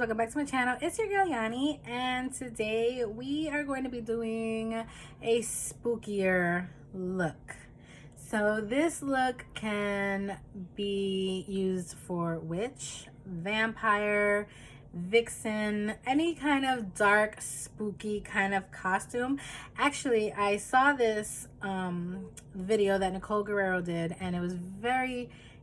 welcome back to my channel. It's your girl Yanni, and today we are going to be doing a spookier look. So this look can be used for witch, vampire, vixen, any kind of dark spooky kind of costume. Actually, I saw this video that Nicole Guerriero did, and it was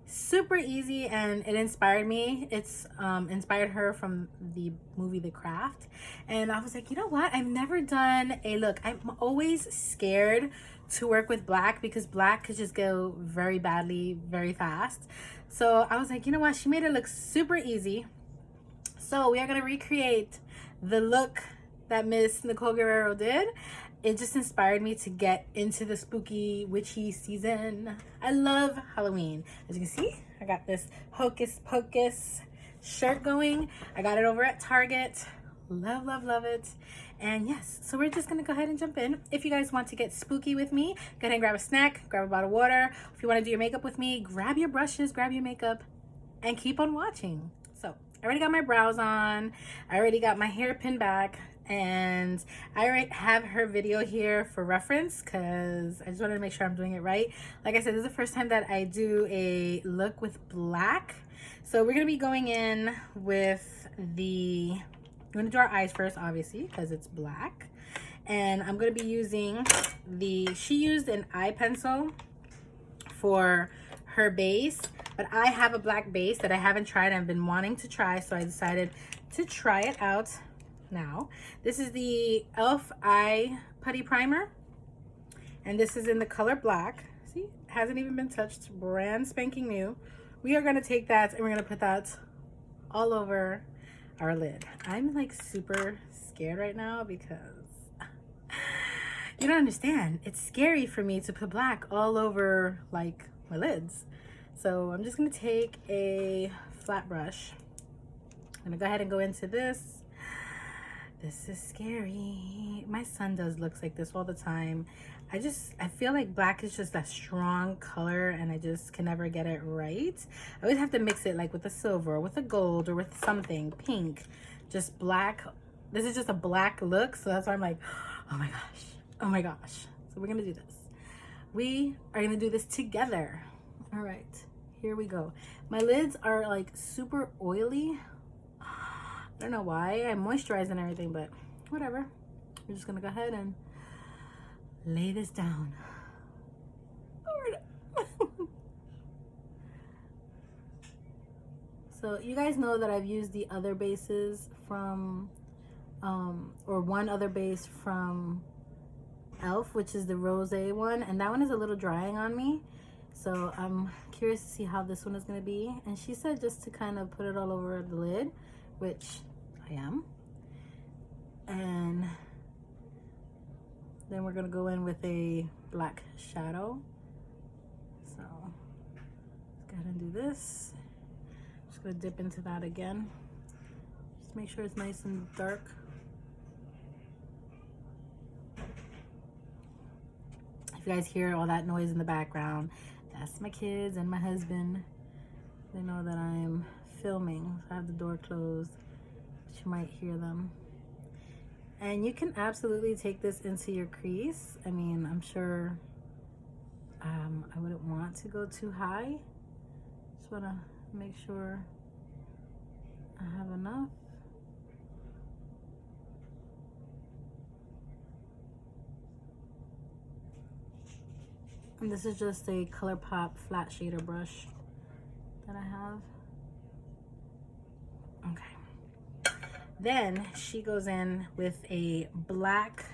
super easy and it inspired me. It's inspired her from the movie The Craft, and I was like, you know what, I've never done a look. I'm always scared to work with black because black could just go very badly very fast. So I was like, you know what, she made it look super easy. So we are going to recreate the look that Miss Nicole Guerriero did. It just inspired me to get into the spooky witchy season. I love Halloween. As you can see, I got this Hocus Pocus shirt going. I got it over at Target. Love, love, love it. And yes, so we're just gonna go ahead and jump in. If you guys want to get spooky with me, go ahead and grab a snack, grab a bottle of water. If you want to do your makeup with me, grab your brushes, grab your makeup, and keep on watching. So I already got my brows on. I already got my hair pinned back. And I already have her video here for reference because I just wanted to make sure I'm doing it right. Like I said, this is the first time that I do a look with black. So we're going to be going in with we're going to do our eyes first, obviously, because it's black. And I'm going to be using she used an eye pencil for her base, but I have a black base that I haven't tried and I've been wanting to try, so I decided to try it out now. This is the e.l.f. Eye Putty Primer, and this is in the color black. See, hasn't even been touched, brand spanking new. We are going to take that and we're going to put that all over our lid. I'm like super scared right now because you don't understand. It's scary for me to put black all over like my lids. So I'm just going to take a flat brush. I'm going to go ahead and go into this. This is scary. My son does looks like this all the time. I feel like black is just a strong color and I just can never get it right. I always have to mix it like with a silver or with a gold or with something pink. Just black. This is just a black look, so that's why I'm like, oh my gosh, oh my gosh. So we're gonna do this. We are gonna do this together. All right, here we go. My lids are like super oily. I don't know why. I'm moisturizing everything, but whatever. We're just gonna go ahead and lay this down. So you guys know that I've used the other bases from or one other base from e.l.f., which is the rose one, and that one is a little drying on me, so I'm curious to see how this one is going to be. And she said just to kind of put it all over the lid, which I am. And then we're going to go in with a black shadow. So let's go ahead and do this. Just going to dip into that again. Just make sure it's nice and dark. If you guys hear all that noise in the background, that's my kids and my husband. They know that I'm filming, so I have the door closed, but you might hear them. And you can absolutely take this into your crease. I mean, I'm sure I wouldn't want to go too high. Just want to make sure I have enough. And this is just a ColourPop flat shader brush that I have. Okay. Then she goes in with a black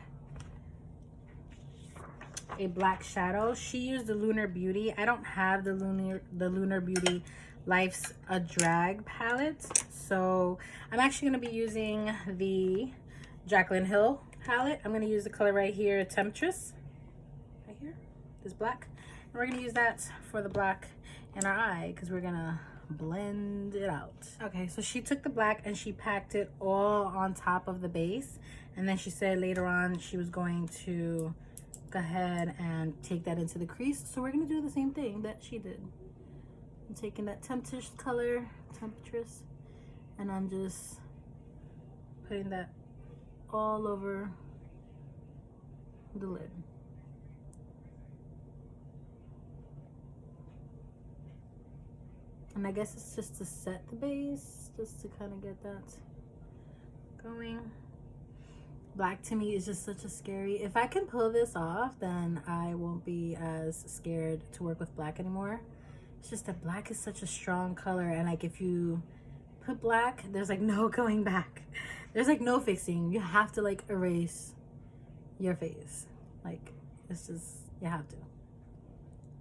shadow. She used the Lunar Beauty. I don't have the Lunar Beauty Life's a Drag palette, so I'm actually going to be using the Jaclyn Hill palette. I'm going to use the color right here, Temptress. Right here. This black, and we're gonna use that for the black in our eye because we're gonna blend it out. Okay, so she took the black and she packed it all on top of the base, and then she said later on she was going to go ahead and take that into the crease. So we're gonna do the same thing that she did. I'm taking that Temptress color, and I'm just putting that all over the lid. And I guess it's just to set the base, just to kind of get that going. Black to me is just such a scary, if I can pull this off, then I won't be as scared to work with black anymore. It's just that black is such a strong color, and like if you put black, there's like no going back. There's like no fixing. You have to like erase your face. Like it's just, you have to.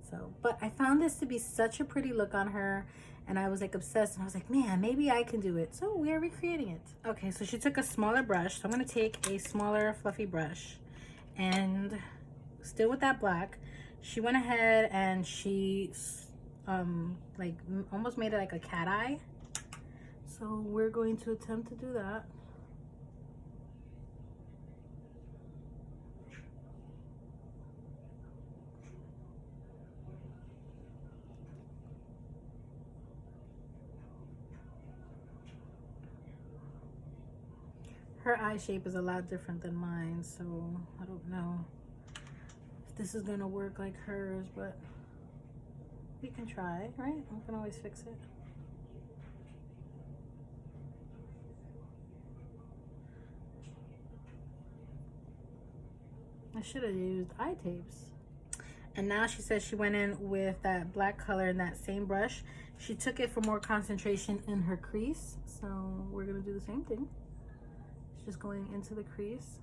So, but I found this to be such a pretty look on her, and I was like obsessed, and I was like, man, maybe I can do it. So we are recreating it. Okay, so she took a smaller brush. So I'm gonna take a smaller fluffy brush, and still with that black, she went ahead and she like almost made it like a cat eye. So we're going to attempt to do that. Her eye shape is a lot different than mine, so I don't know if this is gonna work like hers, but we can try, right? We can always fix it. I should have used eye tapes. And now she says she went in with that black color in that same brush. She took it for more concentration in her crease, so we're gonna do the same thing. Just going into the crease.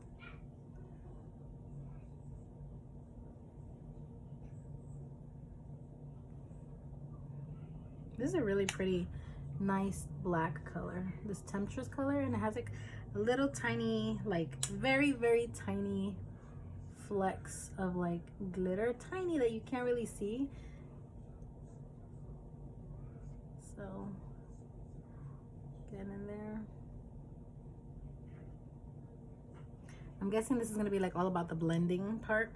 This is a really pretty, nice black color. This temptress color, and it has like a little tiny, like very, very tiny flecks of like glitter, tiny that you can't really see. So, get in there. I'm guessing this is gonna be like all about the blending part.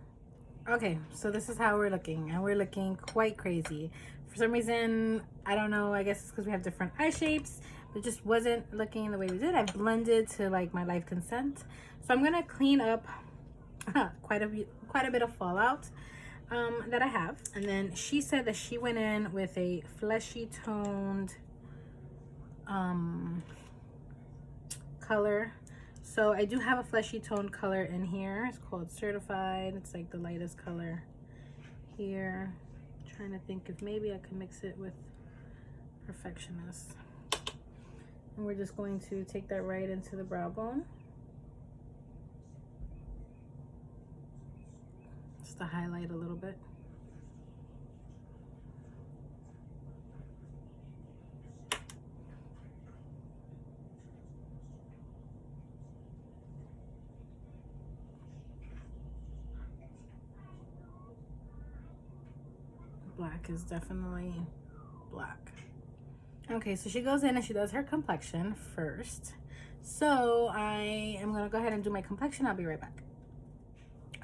Okay, so this is how we're looking, and we're looking quite crazy. For some reason, I don't know, I guess it's because we have different eye shapes, but it just wasn't looking the way we did. I blended to like my life consent. So I'm gonna clean up quite a bit of fallout that I have. And then she said that she went in with a fleshy toned color. So I do have a fleshy toned color in here. It's called Certified. It's like the lightest color here. I'm trying to think if maybe I can mix it with Perfectionist. And we're just going to take that right into the brow bone. Just to highlight a little bit. Black is definitely black. Okay, so she goes in and she does her complexion first. So I am gonna go ahead and do my complexion. I'll be right back.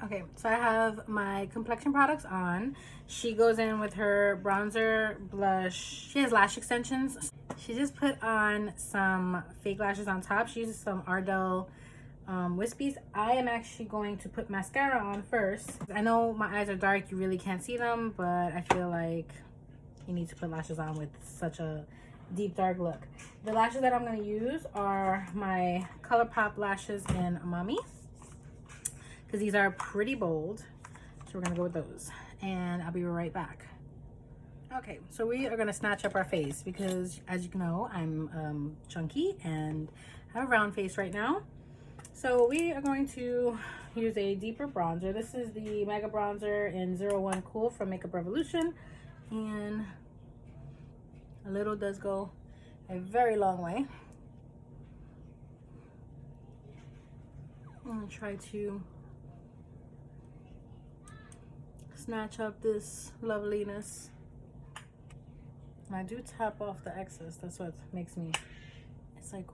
Okay, so I have my complexion products on. She goes in with her bronzer, blush. She has lash extensions. She just put on some fake lashes on top. She uses some Ardell wispies. I am actually going to put mascara on first. I know my eyes are dark, you really can't see them, but I feel like you need to put lashes on with such a deep dark look. The lashes that I'm going to use are my ColourPop lashes in Mommy, because these are pretty bold, so we're going to go with those, and I'll be right back. Okay, so we are going to snatch up our face because, as you know, I'm chunky and I have a round face right now. So we are going to use a deeper bronzer. This is the Mega Bronzer in 01 Cool from Makeup Revolution. And a little does go a very long way. I'm going to try to snatch up this loveliness. And I do tap off the excess. That's what makes me, it's like,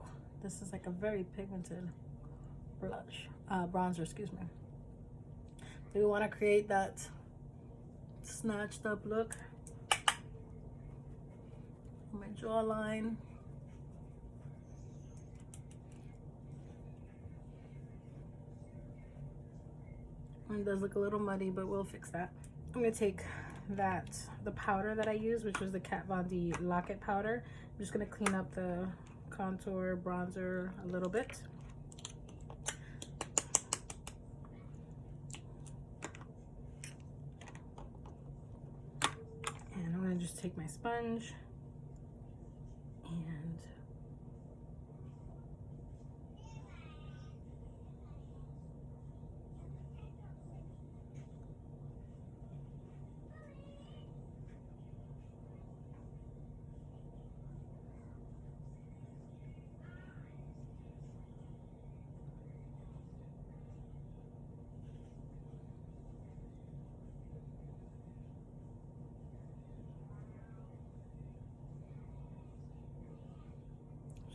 this is like a very pigmented blush, bronzer, excuse me. Do we want to create that snatched up look? My jawline. It does look a little muddy, but we'll fix that. I'm gonna take the powder that I used, which was the Kat Von D Lock-It powder. I'm just gonna clean up the contour bronzer a little bit. And I'm gonna just take my sponge and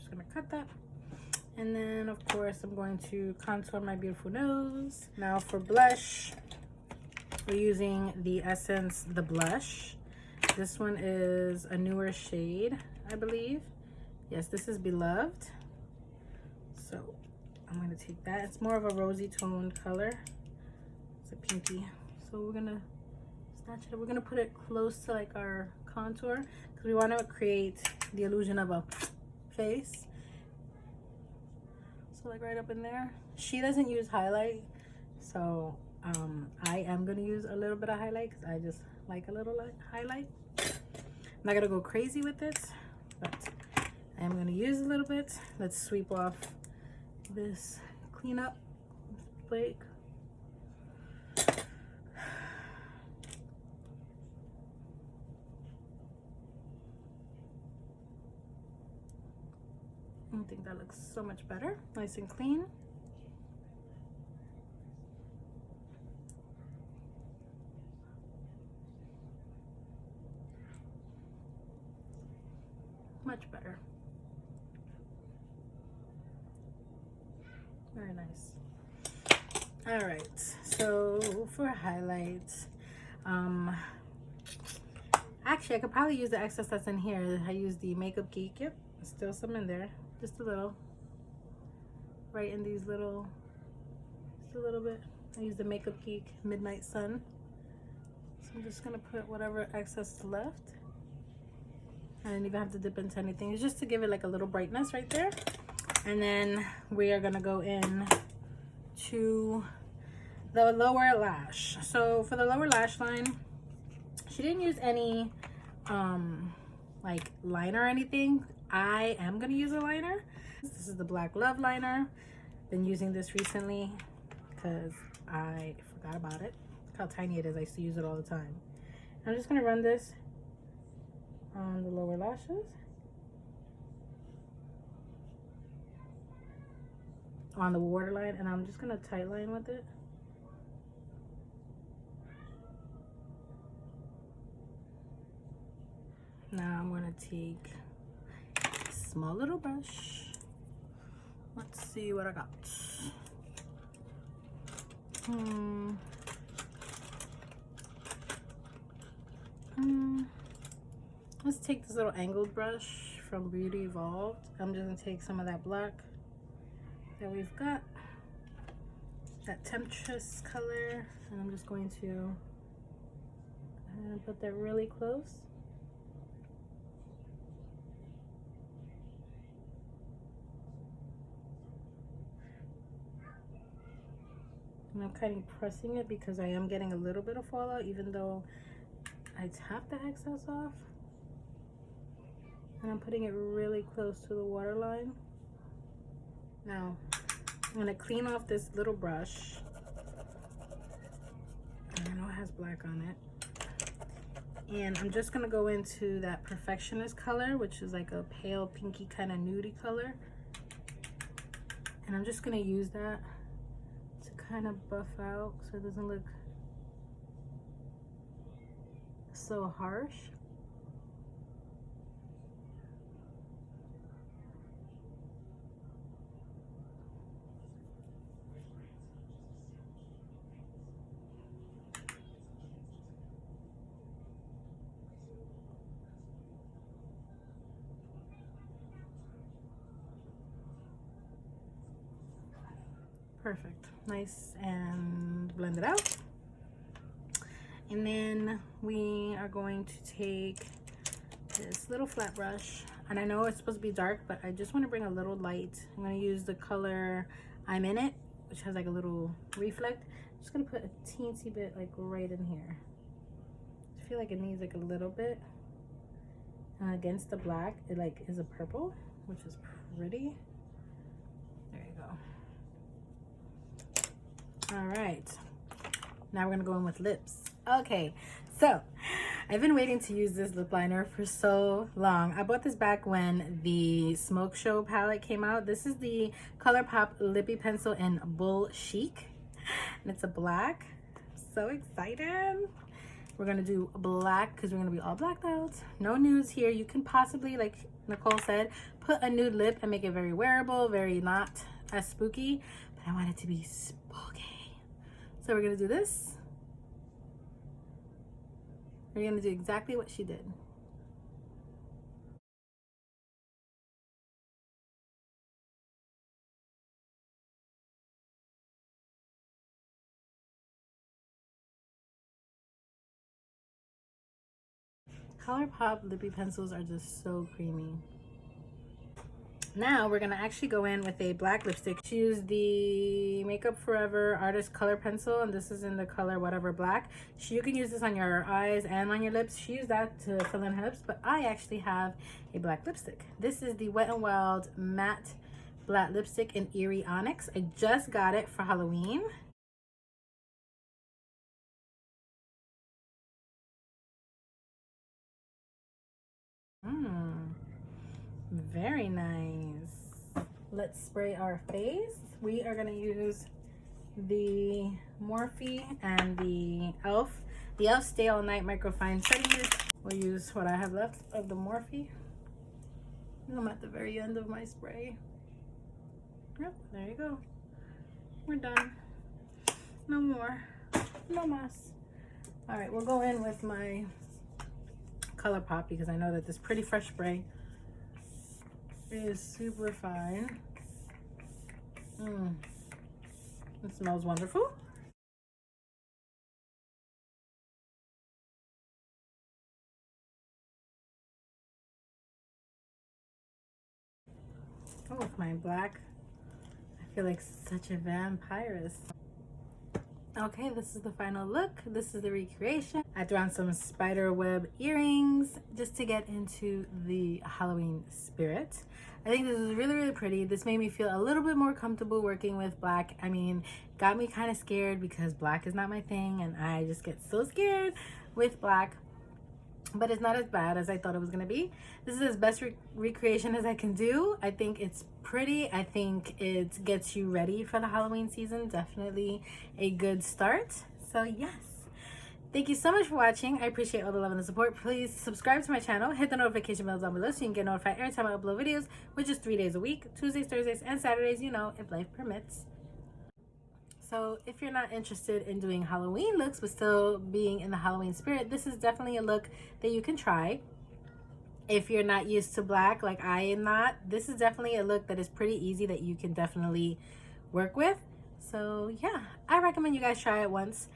gonna cut that. And then of course I'm going to contour my beautiful nose. Now for blush, we're using the Essence The Blush. This one is a newer shade, I believe. Yes, this is Beloved. So I'm gonna take that. It's more of a rosy toned color. It's a pinky. So we're gonna snatch it up. We're gonna put it close to like our contour because we want to create the illusion of a face. So like right up in there. She doesn't use highlight, so I am gonna use a little bit of highlight because I just like a little highlight. I'm not gonna go crazy with it, but I am gonna use a little bit. Let's sweep off this cleanup flake. I think that looks so much better, nice and clean. Much better. Very nice. All right, so for highlights, actually I could probably use the excess that's in here. I used the Makeup Geek. Yep, still some in there. Just a little, right in these little, just a little bit. I use the Makeup Geek Midnight Sun. So I'm just gonna put whatever excess is left. I didn't even have to dip into anything. It's just to give it like a little brightness right there. And then we are gonna go in to the lower lash. So for the lower lash line, she didn't use any like liner or anything. I am gonna use a liner. This is the Black Love liner. Been using this recently because I forgot about it. Look how tiny it is. I used to use it all the time. I'm just gonna run this on the lower lashes. On the waterline, and I'm just gonna tight line with it. Now I'm gonna take a small little brush. Let's see what I got. Let's take this little angled brush from Beauty Evolved. I'm just gonna take some of that black that we've got, that Temptress color, and I'm just going to put that really close. And I'm kind of pressing it because I am getting a little bit of fallout, even though I tapped the excess off. And I'm putting it really close to the waterline. Now, I'm gonna clean off this little brush. I know it has black on it. And I'm just gonna go into that Perfectionist color, which is like a pale pinky kind of nudie color. And I'm just gonna use that to kind of buff out so it doesn't look so harsh. perfect. Nice and blended out. And then we are going to take this little flat brush, and I know it's supposed to be dark, but I just want to bring a little light. I'm going to use the color I'm In It, which has like a little reflect. I'm just going to put a teensy bit like right in here. I feel like it needs like a little bit. Against the black, it like is a purple, which is pretty. There you go. All right, now we're gonna go in with lips. Okay, so I've been waiting to use this lip liner for so long. I bought this back when the Smoke Show palette came out. This is the ColourPop Lippy Pencil in Bull Chic, and it's a black. So excited. We're gonna do black because we're gonna be all blacked out. No nudes here. You can possibly, like Nicole said, put a nude lip and make it very wearable, very not as spooky, but I want it to be spooky. So we're gonna do this. We're gonna do exactly what she did. ColourPop Lippy pencils are just so creamy. Now we're gonna actually go in with a black lipstick. Choose the Makeup Forever Artist Color Pencil, and this is in the color whatever black. You can use this on your eyes and on your lips. She used that to fill in her lips, but I actually have a black lipstick. This is the Wet n Wild Matte Black Lipstick in Eerie Onyx. I just got it for Halloween. Very nice. Let's spray our face. We are gonna use the Morphe and the e.l.f. The e.l.f. Stay All Night Microfine Setting Mist. We'll use what I have left of the Morphe. I'm at the very end of my spray. Yep, there you go. We're done. No more. No mas. All right, we'll go in with my ColourPop because I know that this Pretty Fresh spray is super fine. It smells wonderful. Oh, with my black, I feel like such a vampiress. Okay, this is the final look. This is the recreation. I threw on some spider web earrings just to get into the Halloween spirit. I think this is really, really pretty. This made me feel a little bit more comfortable working with black. I mean, got me kind of scared because black is not my thing and I just get so scared with black. But it's not as bad as I thought it was gonna be. This is as best recreation as I can do. I think it's pretty. I think it gets you ready for the Halloween season. Definitely a good start. So yes, thank you so much for watching. I appreciate all the love and the support. Please subscribe to my channel. Hit the notification bell down below so you can get notified every time I upload videos, which is 3 days a week, Tuesdays, Thursdays, and Saturdays, you know, if life permits. So if you're not interested in doing Halloween looks but still being in the Halloween spirit, this is definitely a look that you can try. If you're not used to black like I am not, this is definitely a look that is pretty easy that you can definitely work with. So yeah, I recommend you guys try it once.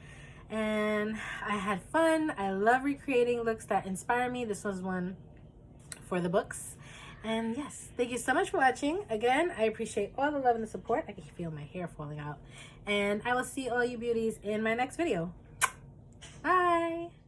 And I had fun. I love recreating looks that inspire me. This was one for the books. And yes, thank you so much for watching. Again, I appreciate all the love and the support. I can feel my hair falling out. And I will see all you beauties in my next video. Bye.